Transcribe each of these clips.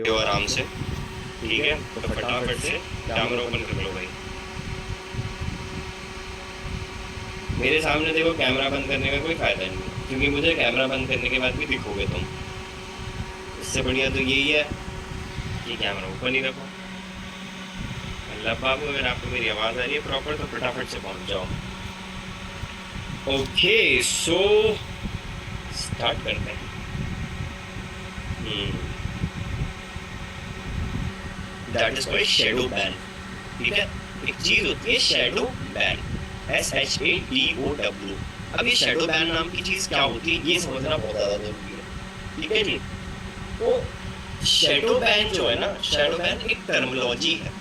हो आराम से, ठीक है? तो फटाफट से कैमरा ओपन कर लो भाई। मेरे सामने देखो, कैमरा बंद करने का कोई फायदा नहीं है, क्योंकि मुझे कैमरा बंद करने के बाद भी दिखोगे तुम। इससे बढ़िया तो यही है कि कैमरा ओपन ही रखो। मतलब बाबू, अगर आपको मेरी आवाज आ रही है प्रॉपर तो फटाफट से पहुंच जाओ। ओके, सो स्टार्ट करते हैं। That is called shadow ban. ठीक है, एक चीज होती है शैडो बैन, SHADOW। अब ये शैडो बैन नाम की चीज क्या होती है, ये समझना बहुत ज्यादा जरूरी है। ठीक है जी। तो शैडो बैन जो है ना, शैडो बैन एक टर्मिनोलॉजी है।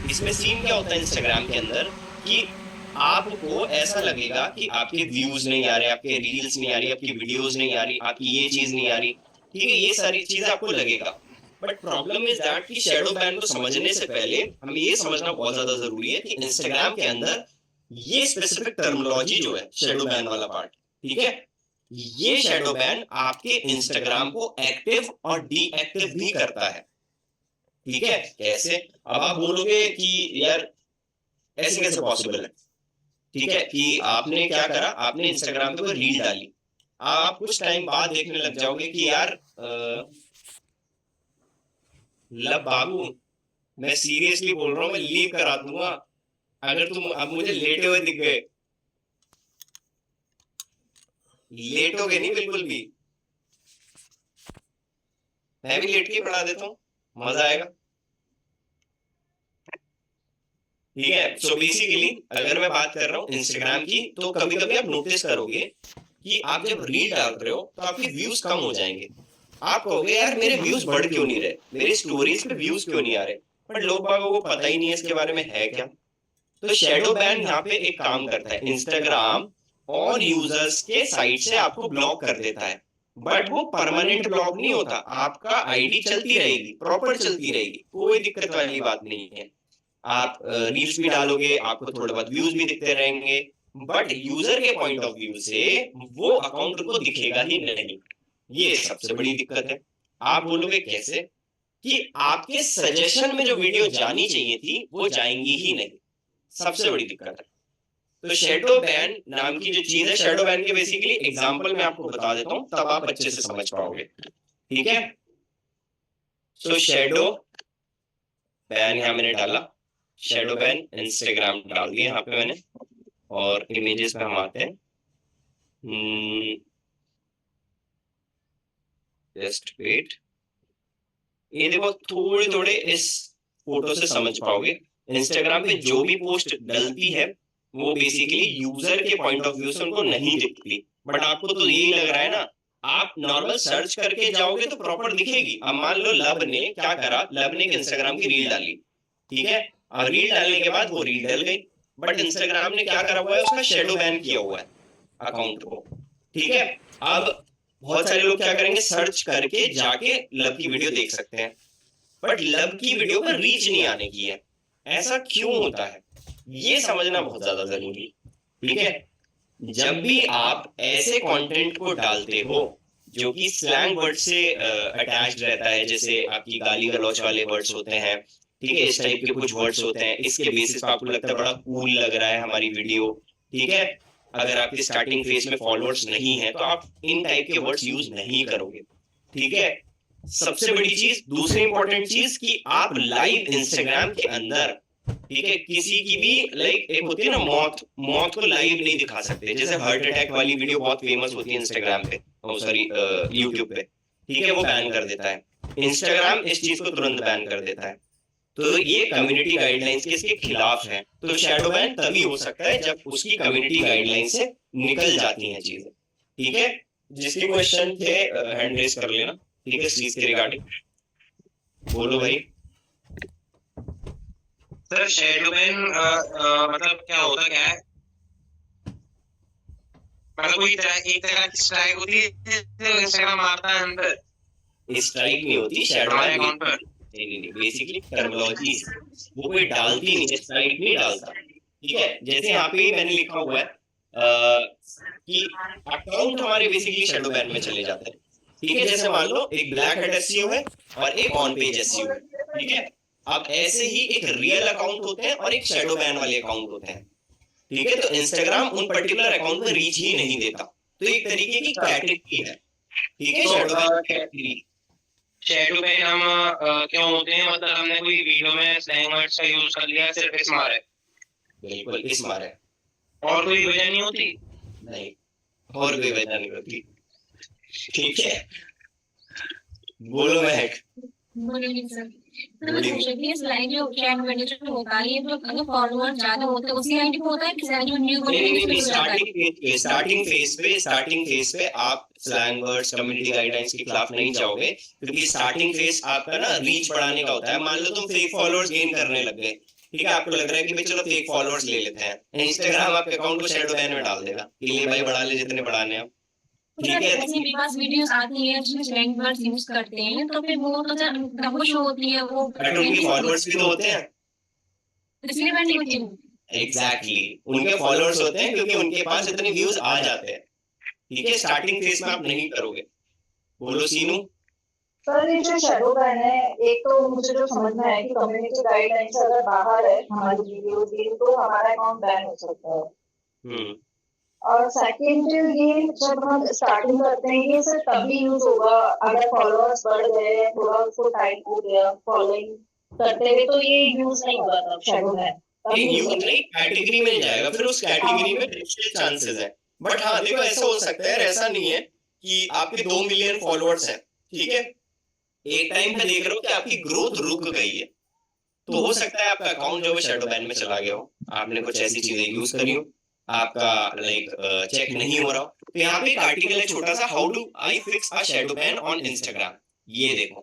इसमें सीन क्या होता है इंस्टाग्राम के अंदर, कि आपको ऐसा लगेगा कि आपके व्यूज नहीं आ रहे, आपके रील्स नहीं आ रही, आपकी वीडियोस नहीं आ रही, आपकी ये चीज नहीं आ रही। ठीक है, ये सारी चीजें आपको लगेगा। बट प्रॉब्लम इज दैट कि शैडो बैन को समझने से पहले हमें ये समझना बहुत ज्यादा जरूरी है कि इंस्टाग्राम के अंदर ये स्पेसिफिक टर्मिनोलॉजी जो है, शैडो बैन वाला पार्ट, ठीक है, ये शैडो बैन आपके इंस्टाग्राम को एक्टिव और डीएक्टिव भी करता है। ठीक है, कैसे? अब आप बोलोगे कि यार ऐसे कैसे पॉसिबल है? ठीक है, कि आपने क्या करा, आपने इंस्टाग्राम पे कोई रील डाली, आप कुछ टाइम बाद देखने लग जाओगे कि यार लब बाबू, मैं सीरियसली बोल रहा हूँ, मैं लीव करा दूंगा अगर तुम अब मुझे लेटे हुए दिख गए। लेटोगे नहीं बिल्कुल भी, मैं भी लेट के पढ़ा देता हूँ, मजा आएगा। ठीक है, सो बेसिकली अगर मैं बात कर रहा हूँ इंस्टाग्राम की, तो कभी कभी आप नोटिस करोगे कि आप जब रील डाल रहे हो तो आपके व्यूज कम हो जाएंगे। आप कहोगे यार मेरे व्यूज बढ़ क्यों नहीं रहे, मेरी स्टोरीज पे व्यूज क्यों नहीं आ रहे? पर लोग बागों को पता ही नहीं है इसके बारे में है क्या। तो शैडो बैन यहाँ पे एक काम करता है, इंस्टाग्राम और यूजर्स के साइट से आपको ब्लॉक कर देता है। बट वो परमानेंट ब्लॉक नहीं होता, आपका आईडी चलती रहेगी, प्रॉपर चलती रहेगी, कोई दिक्कत वाली बात नहीं है। आप रील्स भी डालोगे, आपको थोड़े बहुत व्यूज भी दिखते रहेंगे, बट यूजर के पॉइंट ऑफ व्यू से वो अकाउंट उनको दिखेगा ही नहीं। ये सबसे बड़ी दिक्कत है। आप बोलोगे कैसे? कि आपके सजेशन में जो वीडियो जानी चाहिए थी वो जाएंगी ही नहीं, सबसे बड़ी दिक्कत है। तो शैडो बैन नाम की जो चीज है, शैडो बैन के बेसिकली एग्जांपल मैं आपको बता देता हूं, तब आप अच्छे से समझ पाओगे। ठीक है, सो शैडो बैन यहां मैंने डाला, शैडो बैन इंस्टाग्राम डाल दिया यहाँ पे मैंने, और इमेजेस पे हम आते हैं। जस्ट वेट, ये देखो थोड़े थोड़े इस फोटो से समझ पाओगे, इंस्टाग्राम पे जो भी पोस्ट डलती है वो बेसिकली यूजर के पॉइंट ऑफ व्यू से उनको नहीं दिखती। बट आपको तो यही लग रहा है ना, आप नॉर्मल सर्च करके जाओगे तो प्रॉपर दिखेगी। अब मान लो लब ने क्या करा, लब ने एक इंस्टाग्राम की रील डाली, ठीक है, अब रील डालने के बाद वो रील डल गई, बट इंस्टाग्राम ने क्या करा हुआ है, उसका शेडो बैन किया हुआ है अकाउंट को। ठीक है, अब बहुत सारे लोग क्या करेंगे, सर्च करके जाके लब की वीडियो देख सकते हैं, बट लब की वीडियो पर रीच नहीं आने की है। ऐसा क्यों होता है, ये समझना बहुत ज्यादा जरूरी। ठीक है, जब भी आप ऐसे कंटेंट को डालते हो जो कि स्लैंग वर्ड से अटैच्ड रहता है, जैसे आपकी गाली गलौच वाले वर्ड्स होते हैं, ठीक है, इस टाइप के कुछ वर्ड्स होते हैं, इसके बेसिस पे आपको लगता है बड़ा कूल लग रहा है हमारी वीडियो, ठीक है, अगर आपके स्टार्टिंग फेज में फॉलोअर्स नहीं है तो आप इन टाइप के वर्ड्स यूज नहीं करोगे। ठीक है, सबसे बड़ी चीज, दूसरी इंपॉर्टेंट चीज, कि आप लाइव इंस्टाग्राम के अंदर, ठीक है, किसी की भी लाइक एक होती है ना मौत, मौत को लाइव नहीं दिखा सकते। जैसे हार्ट अटैक वाली वीडियो बहुत फेमस होती है इंस्टाग्राम पे, सॉरी यूट्यूब पे, ठीक है, वो बैन कर देता है इंस्टाग्राम, इस चीज को तुरंत बैन कर देता है। तो ये कम्युनिटी गाइडलाइंस के इसके खिलाफ है। तो शैडो बैन तभी हो सकता है जब उसकी कम्युनिटी गाइडलाइन से निकल जाती हैं चीजें। ठीक है, जिसके क्वेश्चन थे हैंड रेस कर लेना। ठीक है, सीज के रिगार्डिंग बोलो भाई। सर शैडो बैन मतलब क्या होता क्या है? मतलब कोई एक तरह की स्ट्राइक होती है जो इंस्टाग्राम मारता है अंदर? स्ट्राइक नहीं होती शैडो हमारे बैन, अकाउंट पर? नहीं, बेसिकली टर्मिनोलॉजी, वो कोई डालती नहीं है, स्ट्राइक नहीं डालता। ठीक है, जैसे यहाँ पे ही मैंने लिखा हुआ है कि अकाउंट हमारे बेसिकली शैडो बैन में चले जाते हैं। ठीक है, जैसे मान लो एक ब्लैक हैट एसईओ है और एक ऑन पेज एसईओ है, ठीक है। अब ऐसे ही एक रियल अकाउंट होते हैं और एक शैडो बैन वाले अकाउंट होते हैं, ठीक है। तो इंस्टाग्राम उन पर्टिकुलर अकाउंट में रीच ही नहीं देता, तो एक तरीके की कैटेगरी है, ठीक है, तो shadow ban category. Shadow ban हम क्यों होते हैं? मतलब हमने कोई वीडियो में स्लैंग वर्ड्स का यूज कर लिया, सिर्फ इस मारे? बिल्कुल इस मारे, और कोई वजह नहीं होती? नहीं और कोई वजह नहीं होती, ठीक है। बोलो महक। Good evening sir. तो मैं पूछ रही थी इस लाइन जो चैट मैनेजर होता है, ये जो अगर फॉलोअर ज्यादा होते हैं उसी आईडी पे होता है कि जो न्यू नहीं, स्टार्टिंग फेज पे आप स्लैंग वर्ड्स कम्युनिटी गाइडलाइंस के खिलाफ नहीं जाओगे, क्योंकि स्टार्टिंग फेज आपका ना रीच बढ़ाने का होता है। मान लो तुम फेक फॉलोअर्स गेन करने लग गए, ठीक है, आपको लग रहा है कि भाई चलो फेक फॉलोअर्स ले लेते हैं, इंस्टाग्राम आपके अकाउंट को शैडो बैन में डाल देगा कि ले भाई बढ़ा ले जितने बढ़ाने हैं, ठीक है। ऐसे मेरे पास वीडियोस आती है जिसमें स्लैंग वर्ड्स यूज करते हैं, तो फिर वो तो डबल शो होती है वो, बट उनके फॉलोअर्स भी तो होते हैं, इसलिए मैं नहीं होती हूँ। एग्जैक्टली उनके फॉलोअर्स होते हैं क्योंकि उनके पास इतने व्यूज आ जाते हैं, ठीक है। स्टार्टिंग फेज में आप नहीं करोगे। बोलो सीनू। सर ये जो शैडो बैन है, एक तो मुझे जो समझ में आया कि कम्युनिटी गाइडलाइन से अगर बाहर है हमारी वीडियो की तो हमारा अकाउंट बैन हो सकता है। और सेकंड ये जब हम स्टार्टिंग करते हैं ये सर तभी यूज होगा अगर फॉलोअर्स बढ़ गए, थोड़ा उसको टाइट हो गया फॉलोइंग करते हुए, तो ये यूज नहीं होगा तब शैडो बैन। यूज नहीं, कैटेगरी में जाएगा, फिर उस कैटेगरी में चांसेस है। बट हाँ देखो ऐसा हो सकता है, ऐसा नहीं है कि आपके 2 मिलियन फॉलोअर्स हैं, ठीक है, एक टाइम पे देख रहे हो कि आपकी ग्रोथ रुक गई है, तो हो सकता है आपका अकाउंट जो है शैडो बैन में चला गया हो, आपने कुछ ऐसी चीजें यूज करी हो, आपका लाइक चेक नहीं हो रहा हो। तो यहाँ पे एक आर्टिकल है छोटा सा, how do I fix a shadow ban on Instagram, ये देखो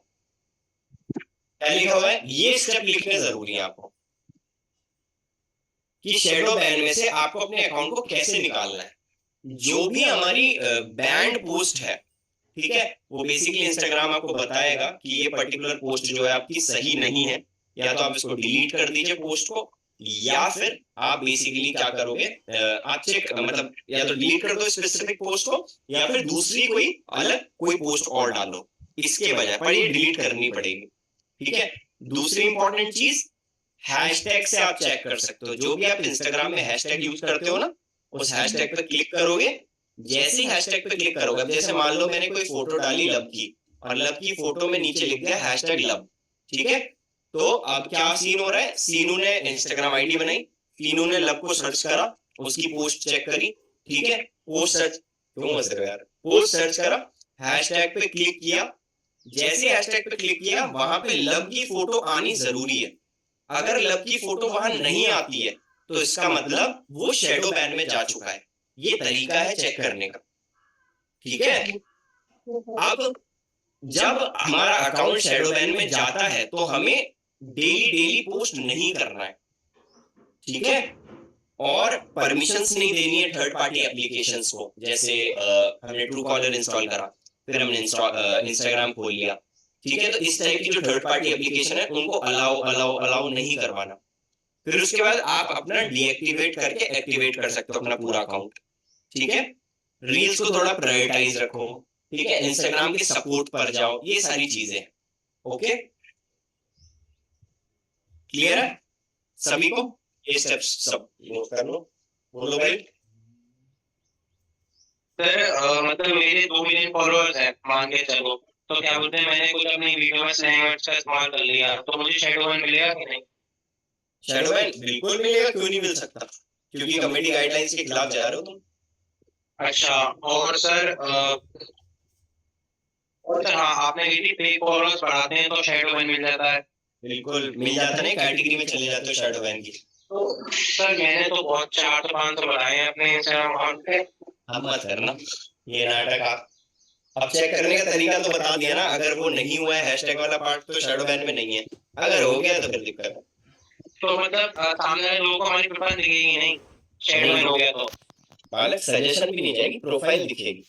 क्या लिखा हुआ है, ये स्टेप लिखने जरूरी है आपको कि शैडो बैन में से आपको अपने अकाउंट को कैसे निकालना है। जो भी हमारी बैंड पोस्ट है, ठीक है, वो बेसिकली इंस्टाग्राम आपको बताएगा कि ये पर्टिकुलर पोस्ट जो है आपकी सही नहीं है, या तो आप इसको डिलीट कर दीजिए पोस्ट को, या फिर आप बेसिकली क्या करोगे, आप चेक मतलब या तो डिलीट कर दो स्पेसिफिक पोस्ट को, या फिर दूसरी कोई अलग कोई पोस्ट और डालो इसके बजाय, पर ये डिलीट करनी पड़ेगी, ठीक है। दूसरी इंपॉर्टेंट चीज, हैशटैग से आप चेक कर सकते हो, जो भी आप इंस्टाग्राम में हैशटैग यूज करते हो ना, उस हैशटैग पे क्लिक करोगे, जैसे ही हैशटैग पे क्लिक करोगे, जैसे मान लो मैंने कोई फोटो डाली लव की, और लव की फोटो में नीचे लिख दिया हैशटैग लव, ठीक है, तो अब क्या सीन हो रहा है, सीनू ने इंस्टाग्राम आईडी बनाई, सीनू ने लव को सर्च करा, उसकी पोस्ट चेक करी, ठीक है, पोस्ट सर्च, क्यों हंस रहे हो यार, पोस्ट सर्च करा, हैशटैग पे क्लिक किया, जैसे हैशटैग पे क्लिक किया वहां पे लव की फोटो आनी जरूरी है, अगर लव की फोटो वहां नहीं आती है तो इसका मतलब वो शैडो बैन में जा चुका है, ये तरीका है चेक करने का, ठीक है। अब जब हमारा अकाउंट शैडो बैन में जाता है तो हमें डेली पोस्ट नहीं करना है, ठीक है, और परमिशंस नहीं देनी है थर्ड पार्टी एप्लीकेशंस को, जैसे हमने ट्रू कॉलर इंस्टॉल करा, फिर हमने इंस्टाग्राम खोल लिया, ठीक है, तो इस टाइप की जो थर्ड पार्टी एप्लीकेशन है उनको अलाउ नहीं करवाना। फिर उसके बाद आप अपना डीएक्टिवेट करके एक्टिवेट कर सकते हो अपना पूरा अकाउंट, ठीक है। रील्स को थोड़ा प्रायोरिटाइज रखो, ठीक है, इंस्टाग्राम के सपोर्ट पर जाओ, ये सारी चीजें, ओके, क्लियर है सभी को, ये स्टेप्स सब नोट कर लो। बोलो भाई। सर मतलब मेरे 2 मिलियन फॉलोअर्स हैं मान के चलो, तो क्या बोलते हैं मैंने कुछ अपनी वीडियो में स्लैंग वर्ड्स का इस्तेमाल कर लिया, तो मुझे शैडो बैन मिलेगा कि नहीं? शैडो बैन बिल्कुल मिलेगा, क्यों नहीं मिल सकता, क्योंकि कम्युनिटी गाइडलाइंस के खिलाफ जा रहे हो तुम। अच्छा, और सर हाँ आपने कही थी फेक फॉलोअर्स बढ़ाते हैं तो शैडो बैन मिल जाता है। बिल्कुल मिल जाता है, कैटेगरी में चले जाते हो शैडो बैन की। तो सर मैंने तो बहुत 4 से 5 बढ़ाए हैं अपने इंस्टाग्राम अकाउंट पे। अब मत करना ये नाटक, आप अब चेक करने का तरीका तो बता दिया ना, अगर वो नहीं हुआ है हैशटैग वाला पार्ट तो शैडो बैन में नहीं है, अगर हो गया तो फिर दिक्कत है। तो मतलब सामने वाले लोगों को हमारी प्रोफाइल दिखेगी नहीं, शैडो बैन हो गया तो? बालक सजेशन भी नहीं जाएगी, प्रोफाइल दिखेगी।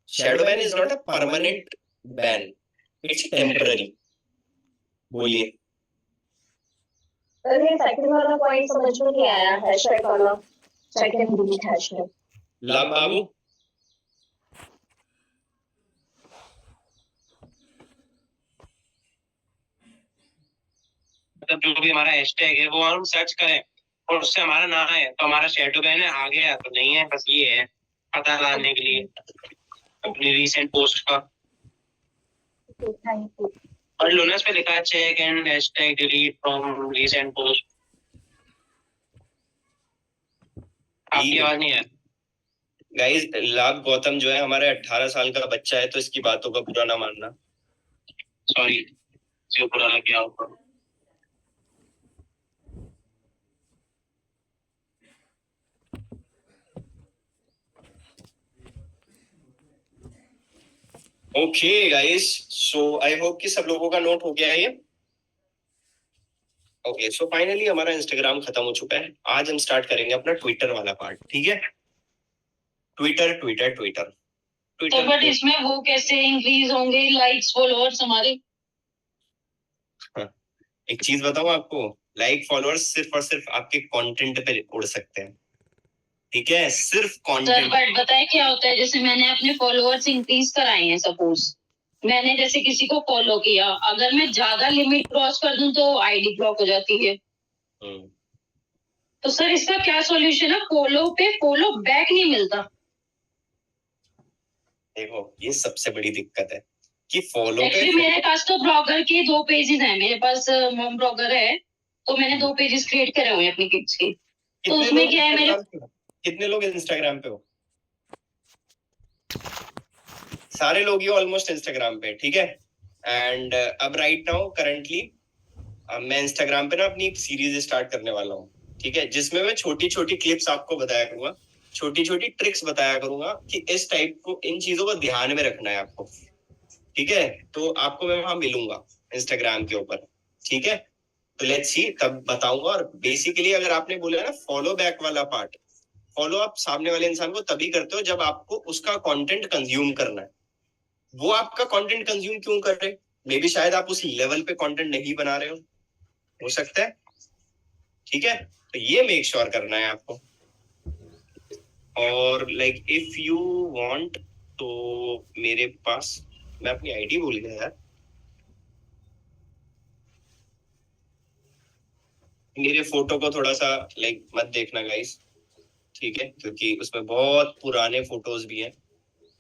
Shadow ban is not a permanent ban, it's temporary. बोलिए। सर ये सेकंड वाला पॉइंट समझ में नहीं आया, हैशटैग वाला, सेकंड डिलीट हैशटैग। लाभ बाबू मतलब जो भी हमारा हैशटैग है वो हम सर्च करें और उससे हमारा ना आए तो हमारा शैडो बैन है, आ गया तो नहीं है, बस ये है पता लगाने के लिए अपनी रीसेंट पोस्ट का। Thank you. पढ़ लो ना, इस पे लिखा है check and hashtag delete from recent post. आपकी आवाज नहीं है गाइस। लाभ गौतम जो है हमारे 18 साल का बच्चा है, तो इसकी बातों का बुरा ना मानना। सॉरी जो बुरा लग गया आपको। Okay guys, so I hope कि सब लोगों का नोट हो गया है ये। ओके, सो फाइनली हमारा इंस्टाग्राम खत्म हो चुका है। आज हम स्टार्ट करेंगे अपना ट्विटर वाला पार्ट, ठीक है। ट्विटर ट्विटर ट्विटर तो बट इसमें वो कैसे इंक्रीज होंगे लाइक्स फॉलोअर्स हमारे? एक चीज बताऊं आपको, लाइक फॉलोअर्स सिर्फ और सिर्फ आपके कंटेंट पे उड़ सकते हैं, ठीक है, सिर्फ सर कंटेंट। बट बताए क्या होता है, जैसे मैंने अपने फॉलोअर्स इंक्रीज कराए हैं, सपोज मैंने जैसे किसी को फॉलो किया, अगर मैं ज्यादा लिमिट क्रॉस कर दूं तो आईडी ब्लॉक हो जाती है। तो सर इसका क्या सॉल्यूशन है? फॉलो पे फॉलो बैक नहीं मिलता। देखो ये सबसे बड़ी दिक्कत है कि फॉलो एक्चुअली मेरे पास तो ब्लॉगर के 2 पेजेस हैं, मेरे पास मॉम ब्लॉगर है, तो मैंने 2 पेजेस क्रिएट करे हुए हैं अपनी किड्स के। तो उसमें क्या है मेरे, कितने लोग इंस्टाग्राम पे हो? सारे लोग ही ऑलमोस्ट इंस्टाग्राम पे, ठीक है। एंड अब राइट नाउ करंटली मैं इंस्टाग्राम पे ना अपनी एक सीरीज स्टार्ट करने वाला हूँ, ठीक है, जिसमें मैं छोटी छोटी क्लिप्स आपको बताया करूंगा, छोटी छोटी ट्रिक्स बताया करूंगा कि इस टाइप को, इन चीजों को ध्यान में रखना है आपको, ठीक है। तो आपको मैं वहां मिलूंगा इंस्टाग्राम के ऊपर, ठीक है। तो लेट्स सी, तब बताऊंगा। और बेसिकली अगर आपने बोला ना फॉलो बैक वाला पार्ट, फॉलो आप सामने वाले इंसान को तभी करते हो जब आपको उसका कंटेंट कंज्यूम करना है। वो आपका कंटेंट कंज्यूम क्यों कर रहे हैं? मे बी शायद आप उस लेवल पे कंटेंट नहीं बना रहे हो सकता है, ठीक है। तो ये मेक श्योर करना है आपको। और लाइक इफ यू वांट, तो मेरे पास, मैं अपनी आईडी भूल गया यार, मेरे फोटो को थोड़ा सा लाइक मत देखना गाइस, ठीक है, क्योंकि उसमें बहुत पुराने फोटोज भी हैं,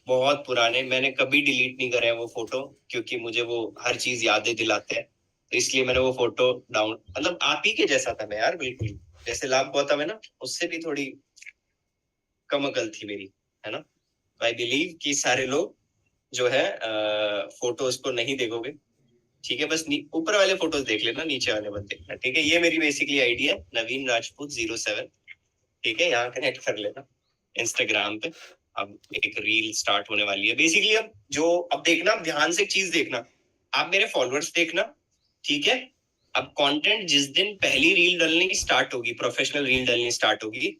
बहुत पुराने। मैंने कभी डिलीट नहीं करे हैं वो फोटो, क्योंकि मुझे वो हर चीज यादें दिलाते हैं, तो इसलिए मैंने वो फोटो डाउन, मतलब आप ही के जैसा था मैं यार, बिल्कुल जैसे लाभ गौतम है ना, उससे भी थोड़ी कम अकल थी मेरी, है ना। आई बिलीव कि सारे लोग जो है फोटोज को नहीं देखोगे, ठीक है, बस ऊपर वाले फोटोज देख लेना, नीचे वाले मत देखना, ठीक है। ये मेरी बेसिकली आईडी है नवीन राजपूत 07, ठीक है, यहाँ कनेक्ट कर लेना इंस्टाग्राम पे। अब एक रील स्टार्ट होने वाली है बेसिकली। अब देखना, ध्यान से एक चीज देखना, आप मेरे फॉलोअर्स देखना, ठीक है। अब कंटेंट जिस दिन पहली रील डलनी स्टार्ट होगी, प्रोफेशनल रील डलनी स्टार्ट होगी,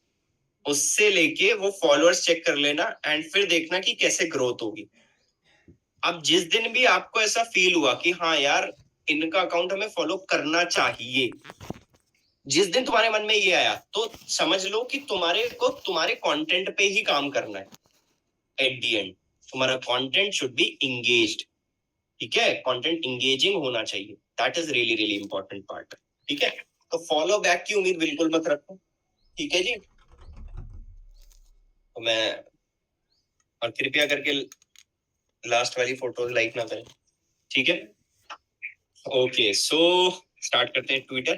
उससे लेके वो फॉलोअर्स चेक कर लेना, एंड फिर देखना कि कैसे ग्रोथ होगी। अब जिस दिन भी आपको ऐसा फील हुआ कि हाँ यार इनका अकाउंट हमें फॉलो करना चाहिए, जिस दिन तुम्हारे मन में ये आया, तो समझ लो कि तुम्हारे को तुम्हारे कंटेंट पे ही काम करना है। एट द एंड तुम्हारा कंटेंट शुड बी इंगेज्ड, ठीक है, कंटेंट इंगेजिंग होना चाहिए। That is really really important part, ठीक है। तो फॉलो बैक की उम्मीद बिल्कुल मत रखो, ठीक है जी। तो मैं, और कृपया करके लास्ट वाली फोटोज लाइक ना करें, ठीक है। ओके, सो स्टार्ट करते हैं। ट्विटर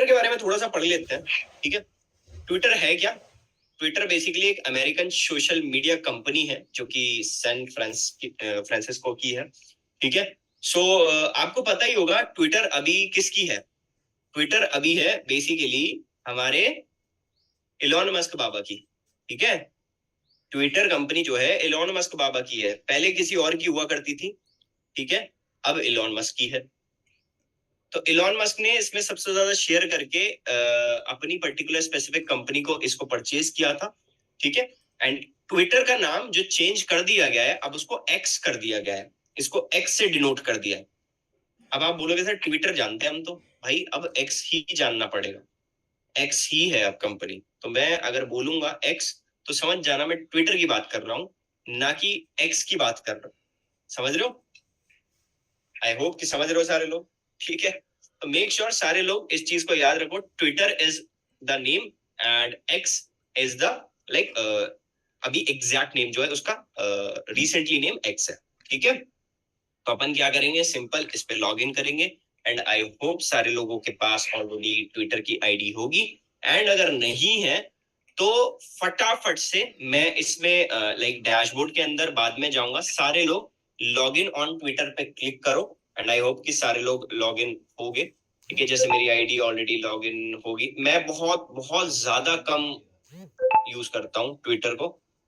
के बारे में थोड़ा सा पढ़ लेते हैं, ठीक है। ट्विटर है क्या? ट्विटर बेसिकली एक अमेरिकन सोशल मीडिया कंपनी है जो कि सैन फ्रांसिस्को की है, ठीक है। सो आपको पता ही होगा ट्विटर अभी किसकी है। ट्विटर अभी है बेसिकली हमारे इलॉन मस्क बाबा की, ठीक है। ट्विटर कंपनी जो है इलॉन मस्क बाबा की है, पहले किसी और की हुआ करती थी, ठीक है, अब इलॉन मस्क की है। तो इलॉन मस्क ने इसमें सबसे ज्यादा शेयर करके अपनी पर्टिकुलर स्पेसिफिक कंपनी को इसको परचेज किया था, ठीक है। एंड ट्विटर का नाम जो चेंज कर दिया गया है, अब उसको एक्स कर दिया गया है, इसको एक्स से डिनोट कर दिया है। अब आप बोलोगे सर ट्विटर जानते हैं हम तो, भाई अब एक्स ही जानना पड़ेगा, एक्स ही है अब कंपनी। तो मैं अगर बोलूंगा एक्स, तो समझ जाना मैं ट्विटर की बात कर रहा हूं, ना कि एक्स की बात कर रहा हूं, समझ रहे हो। आई होप कि समझ रहे हो सारे लोग, ठीक है। तो मेक श्योर सारे लोग इस चीज को याद रखो, Twitter is the name and x is the like अभी एग्जैक्ट नेम जो है उसका रिसेंटली नेम एक्स है, ठीक है। तो अपन क्या करेंगे, सिंपल इस पे लॉग इन करेंगे एंड आई होप सारे लोगों के पास ऑलरेडी ट्विटर की आईडी होगी, एंड अगर नहीं है तो फटाफट से मैं इसमें लाइक डैशबोर्ड के अंदर बाद में जाऊंगा, सारे लोग लॉग इन ऑन ट्विटर पे क्लिक करो एंड आई होप कि सारे लोग लॉग इन हो गए, ठीक है। जैसे मेरी आईडी ऑलरेडी लॉग इन होगी, मैं बहुत बहुत ज्यादा कम यूज करता हूँ ट्विटर को,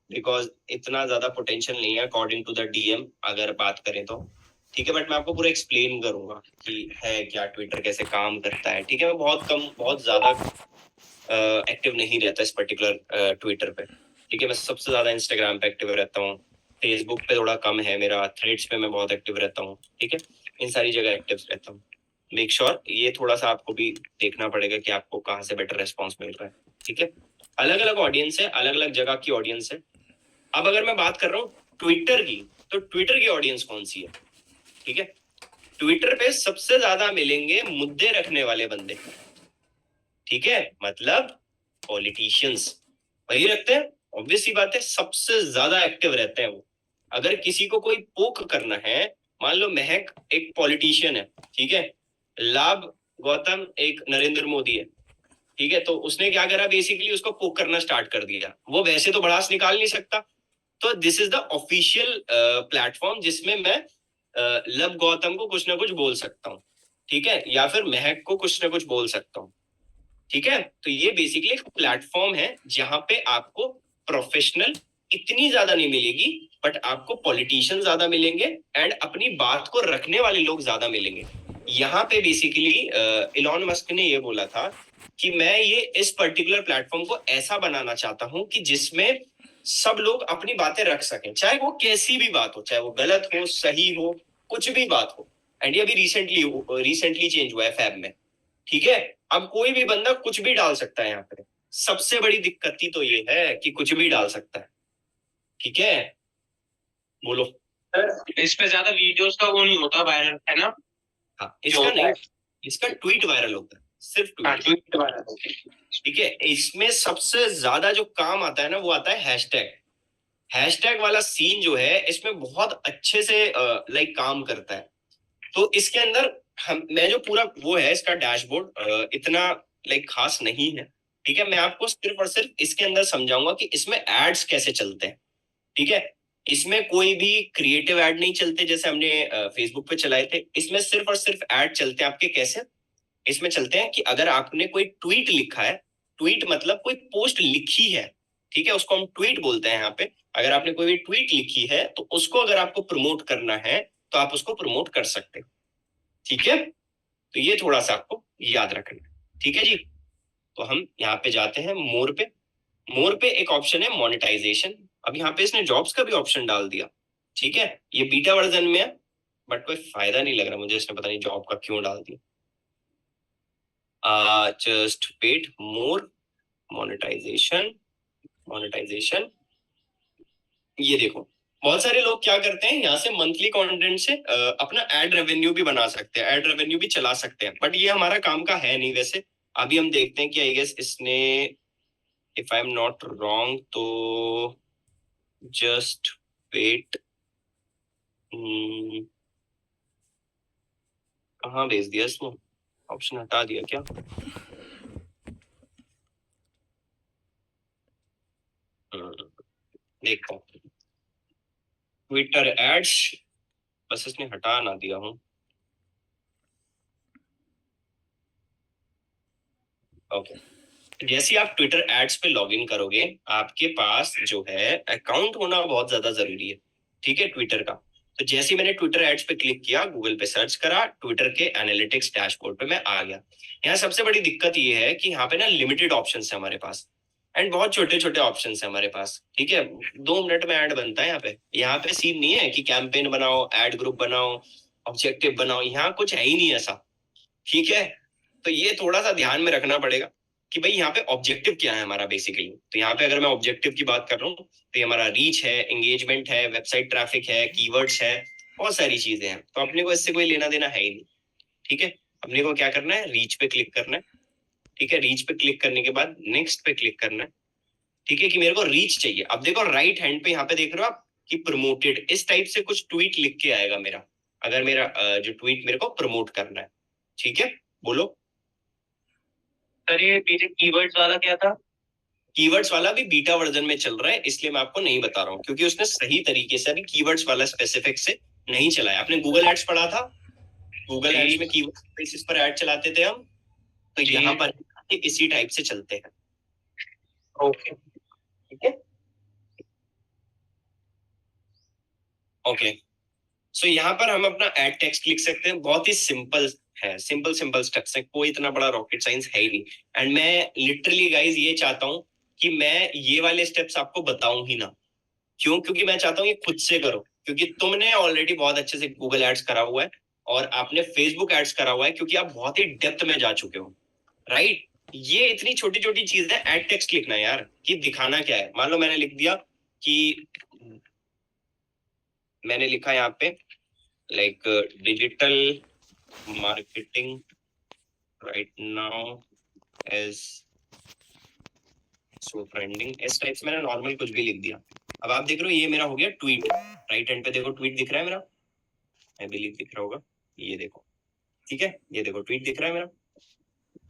बिकॉज इतना ज्यादा पोटेंशियल नहीं है अकॉर्डिंग टू द डीएम अगर बात करें तो, ठीक है। बट मैं आपको पूरा एक्सप्लेन करूंगा कि है क्या ट्विटर, कैसे काम करता है, ठीक है। मैं बहुत कम, बहुत ज्यादा एक्टिव नहीं रहता इस पर्टिकुलर ट्विटर पे, ठीक है। मैं सबसे ज्यादा इंस्टाग्राम पे एक्टिव रहता हूँ, फेसबुक पे थोड़ा कम है मेरा, थ्रेड्स पे मैं बहुत एक्टिव रहता हूँ, ठीक है। इन सारी जगह एक्टिव रहता हूँ। मेक श्योर ये थोड़ा सा आपको भी देखना पड़ेगा कि आपको कहाँ से बेटर रेस्पॉन्स मिल रहा है, ठीक है। अलग अलग ऑडियंस है, अलग अलग जगह की ऑडियंस है। अब अगर मैं बात कर रहा हूँ ट्विटर की, तो ट्विटर की ऑडियंस कौन सी है, ठीक है। ट्विटर पे सबसे ज्यादा मिलेंगे मुद्दे रखने वाले बंदे, ठीक है, मतलब पॉलिटिशियंस वही रखते हैं, ऑब्वियस सी बात है, सबसे ज्यादा एक्टिव रहते हैं वो। अगर किसी को कोई पोक करना है, मान लो महक एक पॉलिटिशियन है, ठीक है, लाभ गौतम एक नरेंद्र मोदी है, ठीक है, तो उसने क्या करा, बेसिकली उसको पोक करना स्टार्ट कर दिया। वो वैसे तो भड़ास निकाल नहीं सकता, तो this is the official platform जिसमें मैं लव गौतम को कुछ ना कुछ बोल सकता हूँ, ठीक है, या फिर महक को कुछ ना कुछ बोल सकता हूँ, ठीक है। तो ये बेसिकली एक प्लेटफॉर्म है जहां पे आपको प्रोफेशनल इतनी ज्यादा नहीं मिलेगी, बट आपको पॉलिटिशियन ज्यादा मिलेंगे एंड अपनी बात को रखने वाले लोग ज्यादा मिलेंगे। यहाँ पे बेसिकली इलॉन मस्क ने ये बोला था कि मैं ये इस पर्टिकुलर प्लेटफॉर्म को ऐसा बनाना चाहता हूं कि जिसमें सब लोग अपनी बातें रख सकें, चाहे वो कैसी भी बात हो, चाहे वो गलत हो, सही हो, कुछ भी बात हो। एंड ये अभी रिसेंटली चेंज हुआ है फैब में, ठीक है। अब कोई भी बंदा कुछ भी डाल सकता है यहाँ पे, सबसे बड़ी दिक्कत ही तो ये है कि कुछ भी डाल सकता है, ठीक है। बोलो। इस पे ज्यादा वीडियोस का वो नहीं होता वायरल, है ना? हाँ, इसका नहीं, इसका ट्वीट वायरल होता है, सिर्फ ट्वीट, ट्वीट वायरल। ठीक है। इसमें सबसे ज्यादा जो काम आता है ना, वो आता है हैशटैग। हैशटैग वाला सीन जो है इसमें बहुत अच्छे से लाइक काम करता है। तो इसके अंदर मैं जो पूरा वो है इसका डैशबोर्ड इतना लाइक खास नहीं है, ठीक है। मैं आपको सिर्फ और सिर्फ इसके अंदर समझाऊंगा कि इसमें एड्स कैसे चलते हैं, ठीक है। इसमें कोई भी क्रिएटिव एड नहीं चलते जैसे हमने फेसबुक पे चलाए थे। इसमें सिर्फ और सिर्फ एड चलते हैं आपके, कैसे इसमें चलते हैं कि अगर आपने कोई ट्वीट लिखा है, ट्वीट मतलब कोई पोस्ट लिखी है, ठीक है, उसको हम ट्वीट बोलते हैं यहाँ पे। अगर आपने कोई भी ट्वीट लिखी है तो उसको अगर आपको प्रमोट करना है तो आप उसको प्रमोट कर सकते हो, ठीक है। तो ये थोड़ा सा आपको याद रखना, ठीक है जी। तो हम यहाँ पे जाते हैं मोर पे। मोर पे एक ऑप्शन है मोनेटाइजेशन। अब यहाँ पे इसने जॉब्स का भी ऑप्शन डाल दिया, ठीक है। ये बीटा वर्जन में है, बट कोई फायदा नहीं लग रहा मुझे, इसने पता नहीं जॉब का क्यों डाल दिया। जस्ट वेट, मोर, मोनेटाइजेशन, मोनेटाइजेशन, ये देखो। बहुत सारे लोग क्या करते हैं, यहाँ से मंथली कंटेंट से अपना एड रेवेन्यू भी बना सकते हैं, एड रेवेन्यू भी चला सकते हैं, बट ये हमारा काम का है नहीं वैसे। अभी हम देखते हैं कि आई गेस इसने, if I am not wrong, तो जस्ट वेट, कहाँ भेज दिया इसने, ऑप्शन हटा दिया क्या? देखो ट्विटर एड्स, बस इसने हटा ना दिया हूं। ओके, जैसे आप ट्विटर एड्स पे लॉगिन करोगे, आपके पास जो है अकाउंट होना बहुत ज्यादा जरूरी है, ठीक है, ट्विटर का। तो जैसे मैंने ट्विटर एड्स पे क्लिक किया, गूगल पे सर्च करा, ट्विटर के एनालिटिक्स डैशबोर्ड पे मैं आ गया। यहाँ सबसे बड़ी दिक्कत ये है कि यहाँ पे ना लिमिटेड ऑप्शंस है हमारे पास, एंड बहुत छोटे छोटे ऑप्शंस है हमारे पास, ठीक है। 2 मिनट में ऐड बनता है यहाँ पे। यहाँ पे सीन नहीं है कि कैंपेन बनाओ, एड ग्रुप बनाओ, ऑब्जेक्टिव बनाओ, यहाँ कुछ है ही नहीं ऐसा, ठीक है। तो ये थोड़ा सा ध्यान में रखना पड़ेगा कि भाई यहाँ पे ऑब्जेक्टिव क्या है हमारा बेसिकली। तो यहाँ पे अगर मैं ऑब्जेक्टिव की बात कर रहा हूँ तो ये हमारा रीच है, एंगेजमेंट है, वेबसाइट ट्रैफिक है, कीवर्ड्स है, बहुत सारी चीजें हैं, तो अपने को इससे कोई लेना देना है ही नहीं। ठीक है, अपने को क्या करना है, रीच पे क्लिक करना है। ठीक है, रीच पे क्लिक करने के बाद नेक्स्ट पे क्लिक करना है। ठीक है, कि मेरे को रीच चाहिए। अब देखो राइट हैंड पे यहाँ पे देख रहे हो आप कि प्रमोटेड, इस टाइप से कुछ ट्वीट लिख के आएगा मेरा, अगर मेरा जो ट्वीट मेरे को प्रमोट करना है। ठीक है, बोलो। सर ये पीछे कीवर्ड्स वाला क्या था? कीवर्ड्स वाला भी बीटा वर्जन में चल रहा है, इसलिए मैं आपको नहीं बता रहा हूँ, क्योंकि उसने सही तरीके से अभी कीवर्ड्स वाला स्पेसिफिक से नहीं चलाया। आपने गूगल एड्स पढ़ा था, गूगल एड्स में कीवर्ड बेसिस पर ऐड चलाते थे हम, तो यहाँ पर इसी टाइप से चलते हैं। ओके, ठीक है, ओके। सो यहाँ पर हम अपना एड टेक्स्ट लिख सकते हैं, बहुत ही सिंपल है, सिंपल सिंपल स्टेप्स है, कोई इतना बड़ा रॉकेट साइंस है ही नहीं। एंड मैं लिटरली गाइज ये चाहता हूँ कि मैं ये वाले स्टेप्स आपको बताऊं ही ना। क्यों? क्योंकि मैं चाहता हूँ ये खुद से करो, क्योंकि तुमने ऑलरेडी बहुत अच्छे से गूगल एड्स करा हुआ है और आपने फेसबुक एड्स करा हुआ है, क्योंकि आप बहुत ही डेप्थ में जा चुके हो, राइट। ये इतनी छोटी छोटी चीज है, एड टेक्स्ट लिखना है यार, कि दिखाना क्या है। मान लो मैंने लिख दिया कि मैंने लिखा यहाँ पे like digital marketing right now as so trending, इस टाइप से मैंने नॉर्मल कुछ भी लिख दिया। अब आप देख रहे हो ये मेरा हो गया ट्वीट। राइट हैंड पे देखो ट्वीट दिख रहा है मेरा, आई बिलीव दिख रहा होगा, ये देखो। ठीक है, ये देखो ट्वीट दिख रहा है मेरा।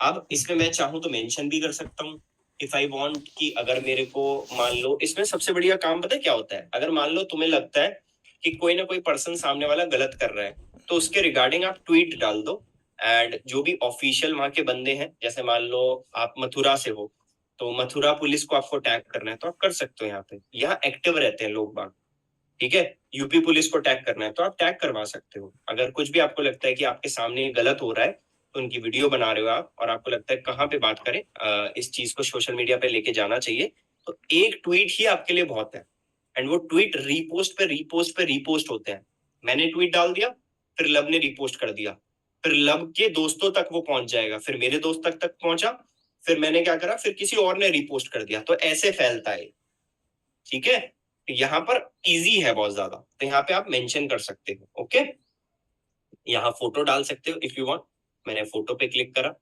अब इसमें मैं चाहूं तो मेंशन भी कर सकता हूँ इफ आई वांट, कि अगर मेरे को मान लो, इसमें सबसे बढ़िया काम पता है क्या होता है, अगर मान लो तुम्हें लगता है कि कोई ना कोई पर्सन सामने वाला गलत कर रहा है, तो उसके रिगार्डिंग आप ट्वीट डाल दो। एंड जो भी ऑफिशियल वहां के बंदे हैं, जैसे मान लो आप मथुरा से हो, तो मथुरा पुलिस को आपको टैग करना है तो आप कर सकते हो। यहाँ पे यहाँ एक्टिव रहते हैं लोग बाग। ठीक है, यूपी पुलिस को टैग करना है तो आप टैग करवा सकते हो। अगर कुछ भी आपको लगता है कि आपके सामने गलत हो रहा है, तो उनकी वीडियो बना रहे हो आप और आपको लगता है कहाँ पे बात करें, इस चीज को सोशल मीडिया पे लेके जाना चाहिए, तो एक ट्वीट ही आपके लिए बहुत है। एंड वो ट्वीट रीपोस्ट पे रीपोस्ट पे रीपोस्ट होते हैं। मैंने ट्वीट डाल दिया, फिर लब ने रीपोस्ट कर दिया, फिर लब के दोस्तों तक वो पहुंच जाएगा, फिर मेरे दोस्त तक पहुंचा, फिर मैंने क्या करा, फिर किसी और ने रीपोस्ट कर दिया, तो ऐसे फैलता है। ठीक है, यहाँ पर इजी है बहुत ज्यादा, तो यहाँ पे आप मेंशन कर सकते हो। ओके, यहाँ फोटो डाल सकते हो इफ यू वांट। मैंने फोटो पे क्लिक करा,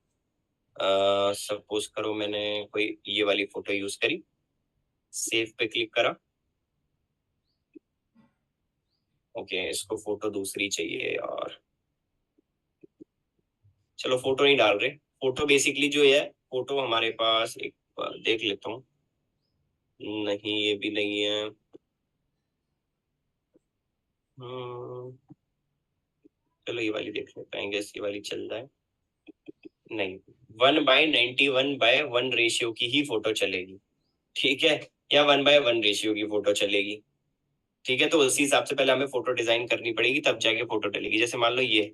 सपोज करो मैंने कोई ये वाली फोटो यूज करी, सेव पे क्लिक करा। ओके, इसको फोटो दूसरी चाहिए और चलो फोटो नहीं डाल रहे। फोटो बेसिकली जो है, फोटो हमारे पास एक बार देख लेता हूँ, नहीं ये भी नहीं है। चलो ये वाली देख लेते हैं, ये वाली चल रहा है। नहीं, 1/91/1 रेशियो की ही फोटो चलेगी। ठीक है, या 1/1 रेशियो की फोटो चलेगी। ठीक है, तो उसी हिसाब से पहले हमें फोटो डिजाइन करनी पड़ेगी, तब जाके फोटो डलेगी। जैसे मान लो ये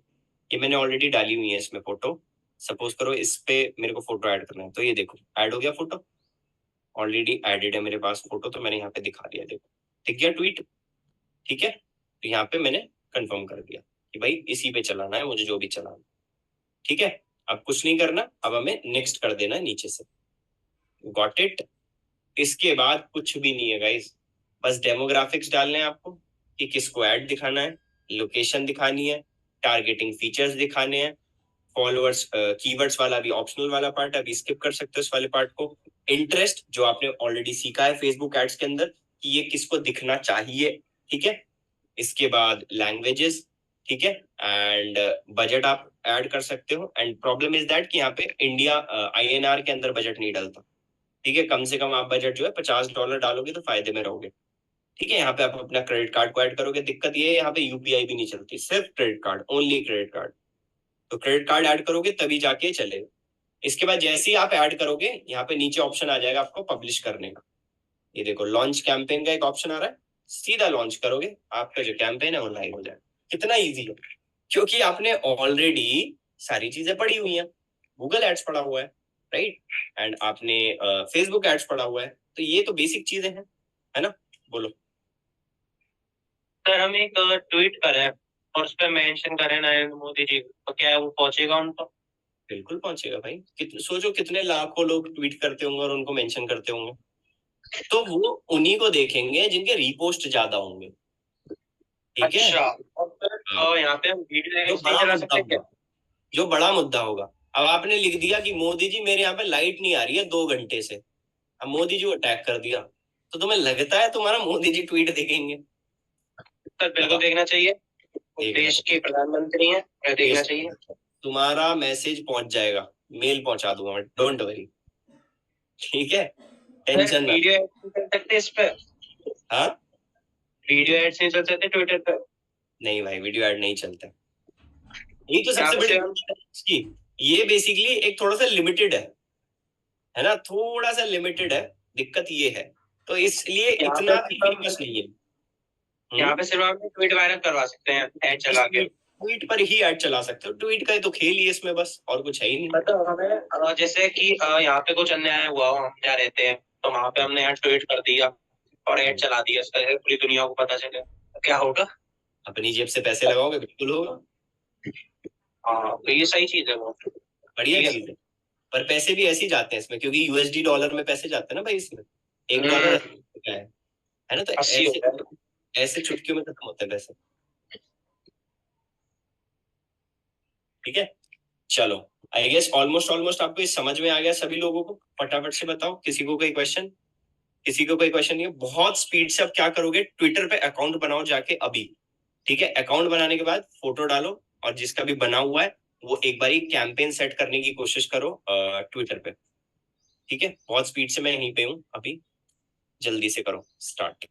मैंने ऑलरेडी डाली हुई है इसमें फोटो। सपोज करो इस पे मेरे को फोटो ऐड करना है, तो ये देखो ऐड हो गया फोटो, ऑलरेडी एडेड है मेरे पास फोटो, तो मैंने यहाँ पे दिखा दिया, देखो दिख गया ट्वीट। ठीक है, तो यहाँ पे मैंने कंफर्म कर दिया कि भाई इसी पे चलाना है मुझे, जो भी चलाना। ठीक है, अब कुछ नहीं करना, अब हमें नेक्स्ट कर देना है नीचे से। Got it. इसके बाद कुछ भी नहीं है गाइस, बस डेमोग्राफिक्स डालने हैं आपको कि किसको ऐड दिखाना है, लोकेशन दिखानी है, टारगेटिंग फीचर्स दिखाने हैं, फॉलोअर्स, कीवर्ड्स वाला भी ऑप्शनल वाला पार्ट अभी स्किप कर सकते हो इस वाले पार्ट को। इंटरेस्ट जो आपने ऑलरेडी सीखा है फेसबुक एड्स के अंदर कि ये किसको दिखना चाहिए। ठीक है, इसके बाद लैंग्वेजेस। ठीक है, एंड बजट आप ऐड कर सकते हो। एंड प्रॉब्लम इज दैट कि यहाँ पे इंडिया INR के अंदर बजट नहीं डलता। ठीक है, कम से कम आप बजट जो है $50 डालोगे तो फायदे में रहोगे। ठीक है, यहाँ पे आप अपना क्रेडिट कार्ड को ऐड करोगे। दिक्कत ये है यहाँ पे UPI भी नहीं चलती, सिर्फ credit card, only credit card. तो क्रेडिट कार्ड ऐड करोगे तभी जाके चलेगा। इसके बाद जैसे ही आप ऐड करोगे, यहाँ पे नीचे ऑप्शन आ जाएगा आपको पब्लिश करने का। ये देखो लॉन्च कैंपेन का एक ऑप्शन आ रहा है, सीधा लॉन्च करोगे, आपका जो कैंपेन है वो लाइव हो जाएगा। कितना इजी है, क्योंकि आपने ऑलरेडी सारी चीजें पढ़ी हुई हैं। गूगल एड्स पढ़ा हुआ है, राइट, एंड आपने फेसबुक एड्स पढ़ा हुआ है, तो ये तो बेसिक चीजें हैं, है ना। बोलो। सर हम एक ट्वीट करें और उस पर मेंशन करें नरेंद्र मोदी जी, तो क्या वो पहुंचेगा उनको? बिल्कुल पहुंचेगा भाई। सोचो कितने लाखों लोग ट्वीट करते होंगे और उनको मेंशन करते होंगे, तो वो उन्हीं को देखेंगे जिनके रीपोस्ट ज्यादा होंगे। ठीक है। अच्छा, और फिर हाँ। यहाँ पे हम वीडियो जो एड्स नहीं बड़ा चला मुद्दा सकते क्या? होगा, जो बड़ा मुद्दा होगा, अब आपने लिख दिया कि मोदी जी मेरे यहाँ पे लाइट नहीं आ रही है 2 घंटे से, अब मोदी जी को अटैक कर दिया, तो तुम्हें लगता है तुम्हारा मोदी जी ट्वीट देखेंगे? सर बिल्कुल देखना चाहिए, वो देखना देश के प्रधानमंत्री हैं, देखना चाहिए। चाहिए। तुम्हारा मैसेज पहुंच जाएगा, मेल पहुंचा दूंगा मैं, डोंट वरी। ठीक है, टेंशन ना। वीडियो एड्स नहीं चल सकते इस पे? हाँ, वीडियो एड्स नहीं चल सकते ट्विटर पे? नहीं भाई, वीडियो ऐड नहीं चलता। यही तो क्या सबसे कुछ बड़ी है? दिक्कत है इसकी। ये बेसिकली एक थोड़ा सा लिमिटेड है ना, थोड़ा सा लिमिटेड है, दिक्कत ये है, तो इसलिए यहाँ इतना पे भी सिर्फ हम फेमस नहीं है। यहाँ पे सिर्फ हम ट्वीट वायरल करवा सकते हैं एड चला के। ट्वीट पर ही ऐड चला सकते हो, ट्वीट का तो खेल ही है इसमें, बस और कुछ है ही नहीं। मतलब हमें जैसे कि यहाँ पे कुछ अन्याय हुआ हो, हम जहाँ रहते हैं, तो वहाँ पे हमने यहाँ ट्वीट कर दिया और एड चला दिया, इसका पूरी दुनिया को पता चले, तो क्या होगा? अपनी जेब से पैसे लगाओगे, बिल्कुल होगा, हाँ, तो ये सही चीज है वो। बढ़िया ठीक है। चीज है। पर पैसे भी ऐसे ही जाते हैं इसमें, क्योंकि यूएसडी डॉलर में पैसे जाते हैं ना भाई इसमें, $1 है ना, तो 80 हो ऐसे गया। ऐसे चुटकियों में खत्म होते हैं पैसे। ठीक है, चलो, आई गेस ऑलमोस्ट ऑलमोस्ट आपको ये समझ में आ गया सभी लोगों को। फटाफट से बताओ, किसी को कोई क्वेश्चन? किसी को कोई क्वेश्चन नहीं है? बहुत स्पीड से अब क्या करोगे, ट्विटर पे अकाउंट बनाओ जाके अभी। ठीक है, अकाउंट बनाने के बाद फोटो डालो, और जिसका भी बना हुआ है वो एक बारी कैंपेन सेट करने की कोशिश करो ट्विटर पे। ठीक है, बहुत स्पीड से मैं यहीं पे हूँ अभी, जल्दी से करो start.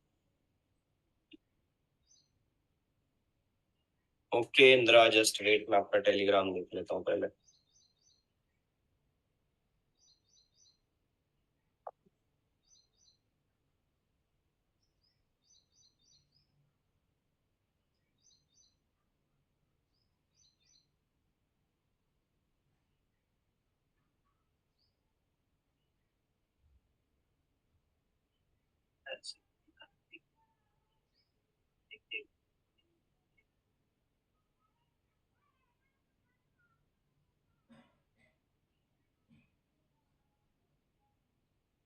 Okay Indira, just wait, मैं आपका टेलीग्राम देख लेता हूँ पहले।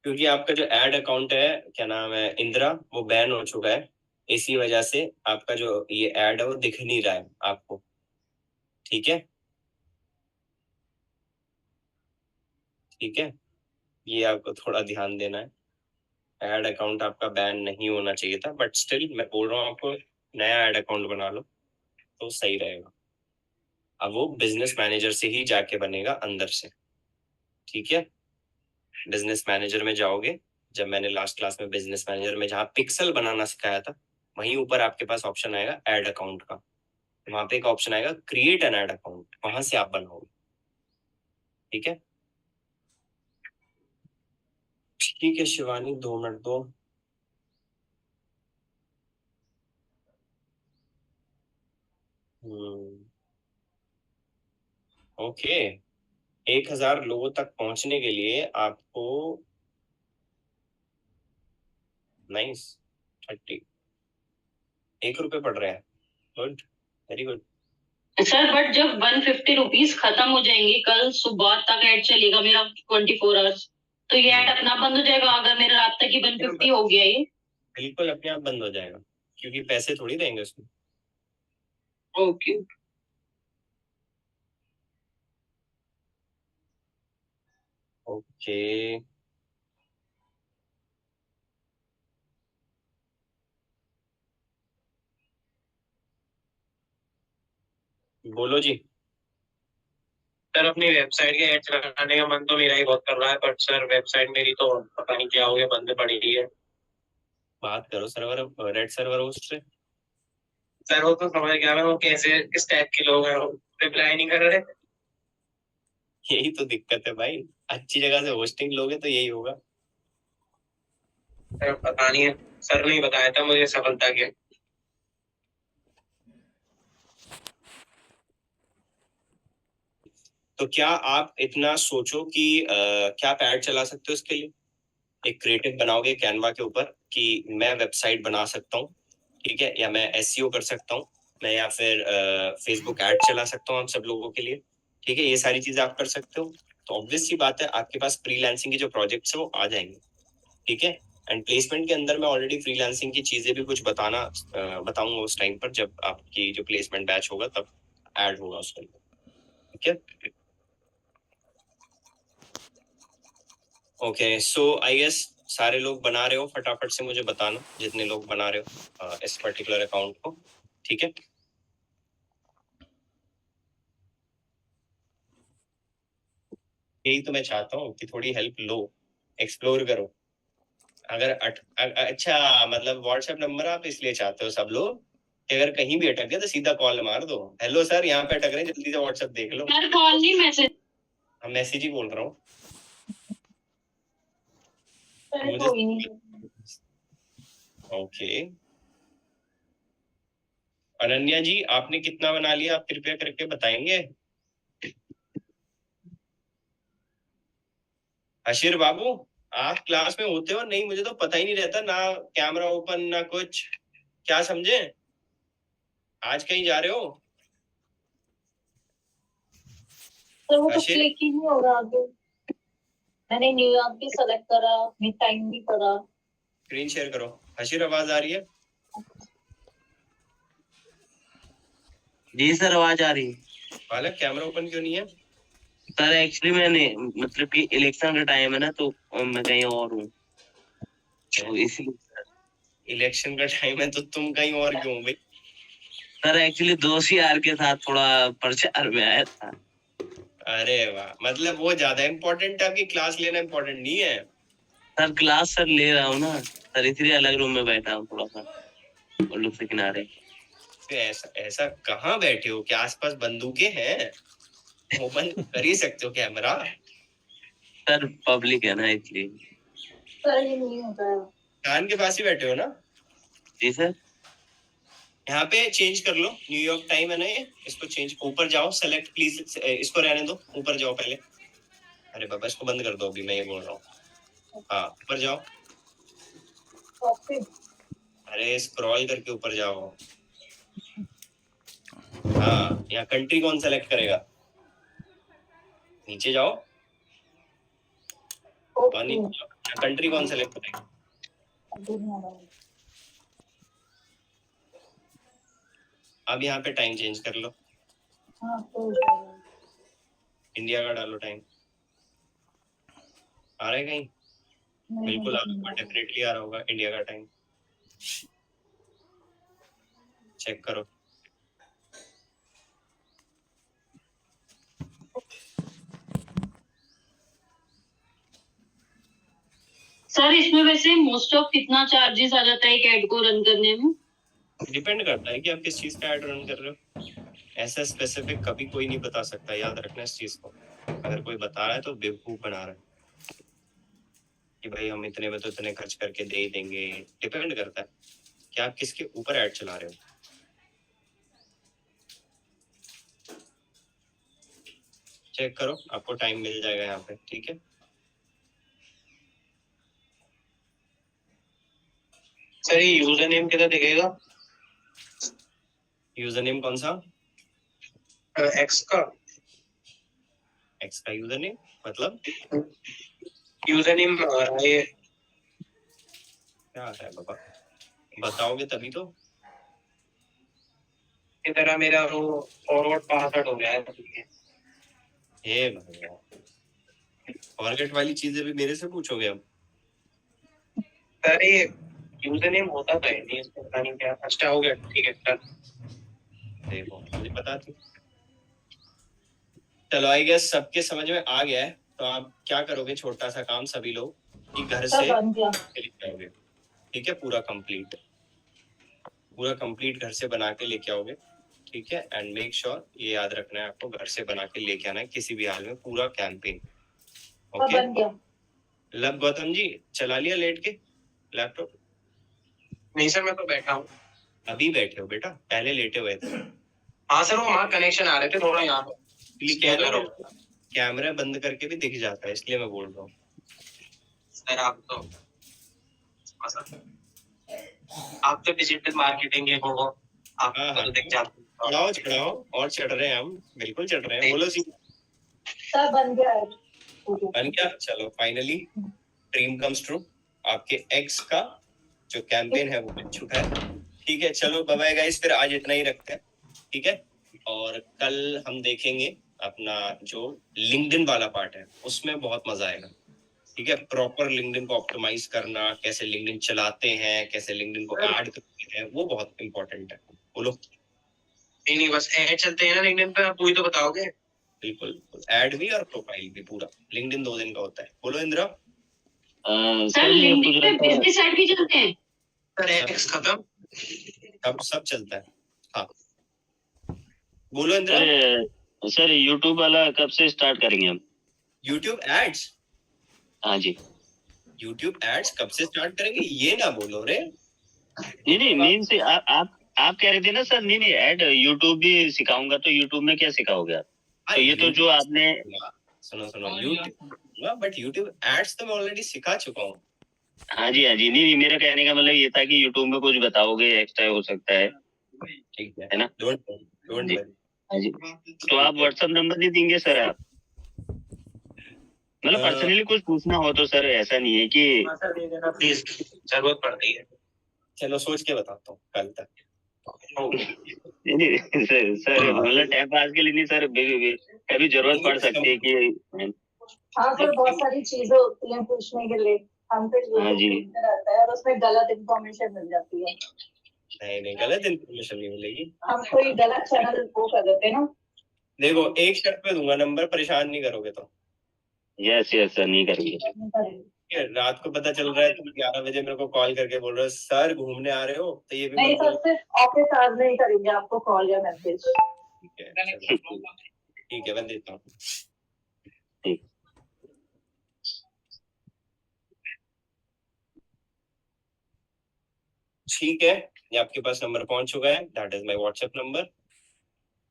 क्योंकि आपका जो एड अकाउंट है, क्या नाम है, इंदिरा, वो बैन हो चुका है, इसी वजह से आपका जो ये एड है वो दिख नहीं रहा है आपको। ठीक है, ठीक है, ये आपको थोड़ा ध्यान देना है। एड अकाउंट आपका बैन नहीं होना चाहिए था, बट स्टिल मैं बोल रहा हूँ आपको नया एड अकाउंट बना लो तो सही रहेगा। अब वो बिजनेस मैनेजर से ही जाके बनेगा अंदर से। ठीक है, बिजनेस मैनेजर में जाओगे, जब मैंने लास्ट क्लास में बिजनेस मैनेजर में जहाँ पिक्सल बनाना सिखाया था, वहीं ऊपर आपके पास ऑप्शन आएगा एड अकाउंट का, वहां पे एक ऑप्शन आएगा क्रिएट एन एड अकाउंट, वहां से आप बनाओगे। ठीक है, ठीक है शिवानी, 2 मिनट दो। ओके, 1,000 लोगों तक पहुंचने के लिए आपको, नाइस, 30, ₹1 पड़ रहा है, good, very good. Sir but जब 150 रुपीज खत्म हो जाएंगे, कल सुबह तक ऐड चलेगा मेरा 24 आवर्स, तो ये ऐड अपना बंद हो जाएगा अगर मेरा रात तक ही 150 हो गया ये? बिल्कुल अपने आप बंद हो जाएगा, क्योंकि पैसे थोड़ी देंगे उसमें। ओके। ओके, बोलो जी। सर अपनी वेबसाइट के एड चलाने का मन तो मेरा ही बहुत कर रहा है, बट सर वेबसाइट मेरी तो पता नहीं क्या हो गया, बंद पड़ी है। बात करो सर्वर, रेड सर्वर होस्ट से। सर वो तो समझ गया मैं, वो कैसे किस टाइप के लोग हैं, रिप्लाई नहीं कर रहे। यही तो दिक्कत है भाई, अच्छी जगह से होस्टिंग लोगे तो यही होगा। सर पता नहीं है, सर ने ही बताया था मुझे सफलता के। तो क्या आप इतना सोचो कि क्या आप ऐड चला सकते हो इसके लिए, एक क्रिएटिव बनाओगे कैनवा के ऊपर कि मैं वेबसाइट बना सकता हूँ, ठीक है, या मैं एसईओ कर सकता हूँ, मैं या फिर फेसबुक ऐड चला सकता हूँ आप सब लोगों के लिए। ठीक है, ये सारी चीजें आप कर सकते हो, तो ऑब्वियस सी बात है आपके पास फ्रीलांसिंग के जो प्रोजेक्ट्स है वो आ जाएंगे। ठीक है, एंड प्लेसमेंट के अंदर मैं ऑलरेडी फ्रीलांसिंग की चीजें भी कुछ बताऊंगा उस टाइम पर, जब आपकी जो प्लेसमेंट बैच होगा तब ऐड होगा उसके अंदर, ठीक है। ओके, सो आई गेस सारे लोग बना रहे हो, फटाफट से मुझे बताना जितने लोग बना रहे हो इस पर्टिकुलर अकाउंट को, ठीक है। यही तो मैं चाहता हूँ कि थोड़ी हेल्प लो, एक्सप्लोर करो। अगर अच्छा, मतलब व्हाट्सएप नंबर आप इसलिए चाहते हो सब लोग कि अगर कहीं भी अटक गए तो सीधा कॉल मार दो, हेलो सर यहाँ पे अटक रहे हैं, जल्दी से व्हाट्सएप देख लो। सर कॉल नहीं, मैसेज। हाँ, मैसेज ही बोल रहा हूँ चलो कोई नहीं। ओके, अनन्या जी आपने कितना बना लिया, आप कृपया करके बताएंगे। अशीर बाबू आप क्लास में होते हो नहीं, मुझे तो पता ही नहीं रहता, ना कैमरा ओपन ना कुछ, क्या समझे आज कहीं जा रहे हो। तो वो तो अशीर? क्लिक ही नहीं हो रहा आगे। मैंने न्यूयॉर्क भी सेलेक्ट करा, मैं टाइम भी करा। स्क्रीन शेयर करो। अशीर आवाज आ रही है? जी सर आवाज आ रही है। बालक कैमरा ओपन क्यों नहीं है? सर एक्चुअली मैंने मतलब कि इलेक्शन का टाइम है ना, तो मैं कहीं और हूँ, तो इसलिए। इलेक्शन का टाइम है तो तुम कहीं और क्यों हो भाई? सर एक्चुअली दोस्त यार के साथ थोड़ा प्रचार में आया था। अरे वाह, मतलब वो ज्यादा इम्पोर्टेंट है, आपकी क्लास लेना इम्पोर्टेंट नहीं है। सर क्लास सर ले रहा हूँ ना सर, इसलिए अलग रूम में बैठा हूँ थोड़ा सा उल्लू से किनारे। तो ऐसा कहाँ बैठे हो कि आसपास बंदूकें हैं? ओपन कर ही सकते हो कैमरा। सर पब्लिक है ना इसलिए। सर ये नहीं होता है। कान के पास ही बैठे हो ना? जी सर। यहाँ पे चेंज कर लो, न्यूयॉर्क टाइम है ना ये, इसको चेंज, ऊपर जाओ, सेलेक्ट प्लीज, इसको रहने दो, ऊपर जाओ पहले। अरे बाबा इसको बंद कर दो, अभी मैं ये बोल रहा हूँ। हाँ ऊपर जाओ, ओके। अरे स्क्रॉल करके ऊपर जाओ। हाँ, यहाँ कंट्री कौन सेलेक्ट करेगा? नीचे जाओ और नीचे कंट्री कौन सेलेक्ट करेगा? अब यहाँ पे टाइम चेंज कर लो, हाँ तो इंडिया का डालो टाइम। आ रहा है कहीं? बिल्कुल आ रहा होगा, डेफिनेटली आ रहा होगा इंडिया का टाइम, चेक करो। सर इसमें वैसे मोस्ट ऑफ कितना चार्जेस आ जाता है एक ऐड को रन करने में? डिपेंड करता है कि आप किस चीज का ऐड रन कर रहे हो, ऐसा स्पेसिफिक कभी कोई नहीं बता सकता, याद रखना इस चीज को। अगर कोई बता रहा है तो बेवकूफ बना रहा है कि भाई हम इतने में तो इतने खर्च करके दे ही देंगे। डिपेंड करता है कि आप किसके ऊपर ऐड चला रहे हो। चेक करो, आपको टाइम मिल जाएगा यहाँ पे, ठीक है। सर ये यूजर नेम कितना दिखेगा? यूजर नेम कौन सा? एक्स का। एक्स का यूजर नेम मतलब यूजर नेम ये क्या आता है बाबा, बताओगे तभी तो। की तरह मेरा वो फॉरवर्ड पासवर्ड हो गया है। हे भगवान, फॉरगेट वाली चीजें भी मेरे से पूछोगे अब? सर ये यूजर नेम होता तो है नहीं, इसको पता नहीं क्या। अच्छा हो गया, ठीक है सर। देखो मुझे पता थी। चलो आई गेस सबके समझ में आ गया है, तो आप क्या करोगे, छोटा सा काम सभी लोग कि घर से लेके आओगे, ठीक है, पूरा कंप्लीट घर से बना के लेके आओगे, ठीक है। एंड मेक श्योर ये याद रखना है आपको, घर से बना के लेके आना है किसी भी हाल में, पूरा कैंपेन। ओके लब गौतम जी चला लिया लेट के लैपटॉप? नहीं सर मैं तो बैठा हूँ। अभी बैठे हो बेटा, पहले लेटे हुए थे। हाँ सर वो वहाँ कनेक्शन आ रहे थे थोड़ा यहाँ पे। कैमरा बंद करके भी दिख जाता है, इसलिए मैं बोल रहा हूँ। सर आप तो डिजिटल मार्केटिंग के हो, आप तो दिख जाते हैं। चढ़ाओ और चढ़ रहे हैं हम, बिल्कुल चढ़ रहे हैं, बोलो सी। सर बन गया है। बन गया, चलो फाइनली ड्रीम कम्स ट्रू। आपके एक्स का जो कैंपेन है वो बन चुका है। ठीक है, चलो बाय बाय गाइस, फिर आज इतना ही रखते हैं। ठीक है, और कल हम देखेंगे अपना जो लिंक्डइन वाला पार्ट है, उसमें बहुत मजा आएगा। ठीक है, प्रॉपर लिंक्डइन को ऑप्टिमाइज करना, कैसे लिंक्डइन चलाते हैं, कैसे लिंक्डइन को ऐड करते हैं, वो बहुत इंपॉर्टेंट है। बोलो। नहीं बस ऐड चलते हैं ना लिंक्डइन पे, आप वही तो बताओगे। बिल्कुल, ऐड भी और प्रोफाइल भी, पूरा लिंक्डइन 2 दिन का होता है। बोलो इंदिरा। सर लिंक्डइन पे बिजनेस ऐड भी चलते हैं। सर एक्स खत्म, अब सब चलता है। हाँ बोलो इंदिरा। सर यूट्यूब वाला कब से स्टार्ट करेंगे हम? YouTube ads? हाँ जी। यूट्यूब एड्स कब से स्टार्ट करेंगे ये ना बोलो रे। नहीं मीन से आप कह रहे थे ना सर, नहीं ऐड यूट्यूब भी सिखाऊंगा, तो यूट्यूब में क्या सिखाओगे आप? तो ये तो जो आपने सुनो यूट्यूब, बट यूट्यूब एड्स तो मैं ऑलरेडी सिखा चुका हूँ। हाँ जी नहीं मेरा कहने का मतलब ये था कि यूट्यूब में कुछ बताओगे एक्स्ट्रा हो सकता है। ठीक है ना? Don't worry. हाँ जी, तो आप व्हाट्सएप नंबर नहीं देंगे सर आप? मतलब पर्सनली कुछ पूछना हो तो सर, ऐसा नहीं है कि दे देना प्लीज, जरूरत पड़ती है। चलो सोच के बताता हूँ कल तक। नहीं सर मतलब टाइम पास के लिए नहीं सर, कभी जरूरत पड़ सकती है कि। हाँ सर, बहुत सारी चीजें होती हैं पूछने के लिए, हम तो हाँ जी। रहता है और उसमें गलत इंफॉर्मेशन मिल जाती है। नहीं गलत इन्फॉर्मेशन नहीं मिलेगी। हम कोई गलत चैनल वो कर देते हैं ना। देखो एक शर्त पे दूंगा नंबर, परेशान नहीं करोगे तो। यस सर, नहीं करेंगे। रात को पता चल रहा है तुम 11 बजे मेरे को कॉल करके बोल रहे हो सर घूमने आ रहे हो, तो ये भी नहीं सर, सिर्फ ऑफिस आवर्स नहीं करेंगे आपको कॉल या मैसेज। ठीक है मैं देता हूँ। ठीक है, ये आपके पास नंबर पहुंच चुका है, that is my WhatsApp number.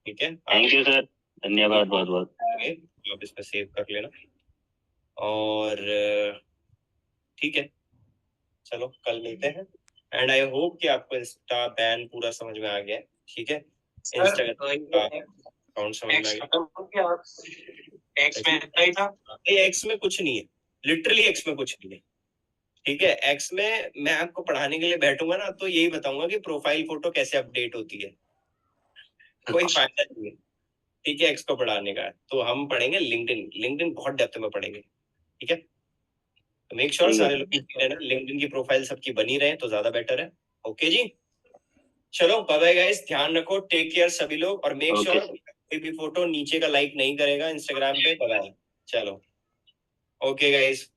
ठीक है, थैंक यू सर, धन्यवाद बहुत बहुत। आप इस पे सेव कर लेना। और ठीक है, चलो कल मिलते हैं। एंड आई होप कि आपको इंस्टा बैन पूरा समझ में आ गया है। ठीक है, इंस्टाग्राम का अकाउंट समझ में आ गया। एक्स में इतना ही था। एक्स में कुछ नहीं है, लिटरली एक्स में कुछ नहीं है। ठीक है, एक्स में मैं आपको पढ़ाने के लिए बैठूंगा ना तो यही बताऊंगा कि प्रोफाइल फोटो कैसे अपडेट होती है, कोई फायदा नहीं है। ठीक है, एक्स को पढ़ाने का, तो हम पढ़ेंगे लिंक्डइन बहुत डेप्थ में पढ़ेंगे। ठीक है, तो मेक श्योर सारे लोग लिंक्डइन की प्रोफाइल सबकी बनी रहे तो ज्यादा बेटर है। ओके जी, चलो बाय बाय गाइस, ध्यान रखो, टेक केयर सभी लोग, और मेक श्योर कोई भी फोटो नीचे का लाइक नहीं करेगा इंस्टाग्राम पे। बाय, चलो ओके गाइस।